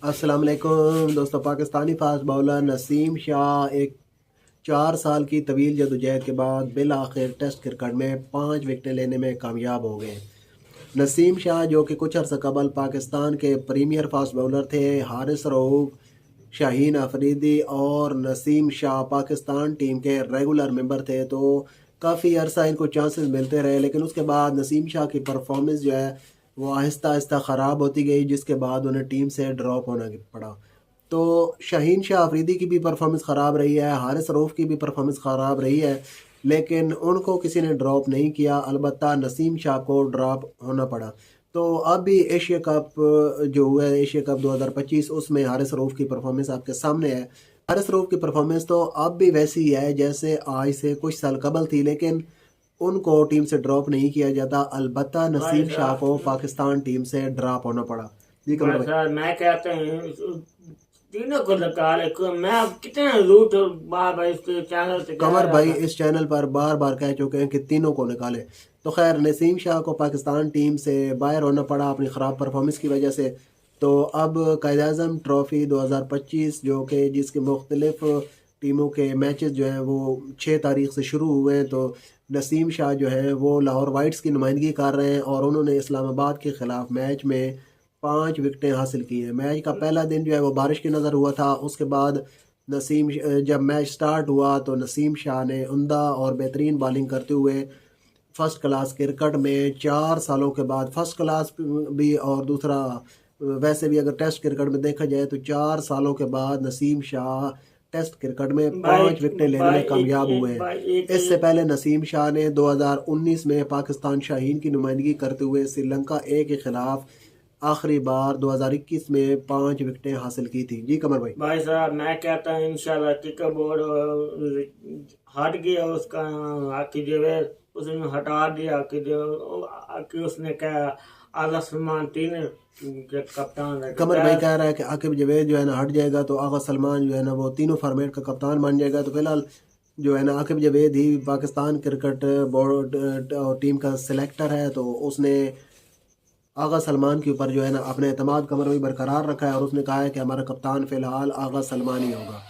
अस्सलाम वालेकुम दोस्तों। पाकिस्तानी फास्ट बॉलर नसीम शाह एक 4 साल की तवील जदोजहद के बाद बिल आखिर टेस्ट क्रिकेट में 5 विकेटें लेने में कामयाब हो गए। नसीम शाह जो कि कुछ अर्सा कबल पाकिस्तान के प्रीमियर फास्ट बॉलर थे, हारिस रऊफ, शाहीन अफरीदी और नसीम शाह पाकिस्तान टीम के रेगुलर मेंबर थे, तो काफ़ी अरसा इनको चांसेस मिलते रहे। लेकिन उसके बाद नसीम शाह की परफॉर्मेंस जो है वो आहिस्ता आहिस्ता ख़राब होती गई, जिसके बाद उन्हें टीम से ड्रॉप होना पड़ा। तो शाहीन शाह अफरीदी की भी परफॉर्मेंस ख़राब रही है, हारिस रऊफ की भी परफॉर्मेंस ख़राब रही है, लेकिन उनको किसी ने ड्रॉप नहीं किया। अलबत्ता नसीम शाह को ड्रॉप होना पड़ा। तो अब भी एशिया कप जो हुआ है, एशिया कप 2025, उसमें हारिस रऊफ की परफॉर्मेंस आपके सामने है। हारिस रऊफ की परफॉर्मेंस तो अब भी वैसी ही है जैसे आज से कुछ साल कबल थी, लेकिन उनको टीम से ड्रॉप नहीं किया जाता। अलबत्ता भाई नसीम शाह को साहब पाकिस्तान टीम से ड्रॉप होना पड़ा। जी कमर भाई भाई। साहब मैं कहता हूँ तीनों को निकाले मैं अब कितने रूट बार बार इसके चैनल से कह कमर रहा भाई था। इस चैनल पर बार बार कह चुके हैं कि तीनों को निकाले। तो खैर नसीम शाह को पाकिस्तान टीम से बाहर होना पड़ा अपनी ख़राब परफॉर्मेंस की वजह से। तो अब कायद-ए-आज़म ट्रॉफ़ी 2025 जो कि जिसके मुख्तलिफ टीमों के मैचेस जो हैं वो 6 तारीख से शुरू हुए हैं, तो नसीम शाह जो है वो लाहौर वाइट्स की नुमाइंदगी कर रहे हैं और उन्होंने इस्लामाबाद के ख़िलाफ़ मैच में 5 विकेटें हासिल की हैं। मैच का पहला दिन जो है वो बारिश की नज़र हुआ था। उसके बाद जब मैच स्टार्ट हुआ तो नसीम शाह ने उम्दा और बेहतरीन बॉलिंग करते हुए फर्स्ट क्लास क्रिकेट में 4 सालों के बाद फर्स्ट क्लास भी, और दूसरा वैसे भी अगर टेस्ट क्रिकेट में देखा जाए तो 4 सालों के बाद नसीम शाह टेस्ट क्रिकेट में भाई 5 विकेटें लेने भाई में कामयाब हुए हैं। भाई एक इससे पहले नसीम शाह ने 2019 में पाकिस्तान शाहीन की नुमाइंदगी करते हुए श्रीलंका ए के खिलाफ आखिरी बार 2021 में 5 विकेटें हासिल की थी। जी कमर भाई। भाई साहब मैं कहता हूँ इंशाल्लाह टिकर बोर्ड हट गया उसका आकी जो है उसने हटा दिया कि उसने क्या आला सलमान तीन के कप्तान रखे कमर भाई कह रहा है कि आकिब जवेद जो है ना हट जाएगा तो आगा सलमान जो है ना वो तीनों फॉर्मेट का कप्तान बन जाएगा। तो फिलहाल जो है ना आकिब जवेद ही पाकिस्तान क्रिकेट बोर्ड और टीम का सिलेक्टर है, तो उसने आगा सलमान के ऊपर जो है ना अपने एतमाद कमर भाई बरकरार रखा है और उसने कहा है कि हमारा कप्तान फिलहाल आगा सलमान ही होगा।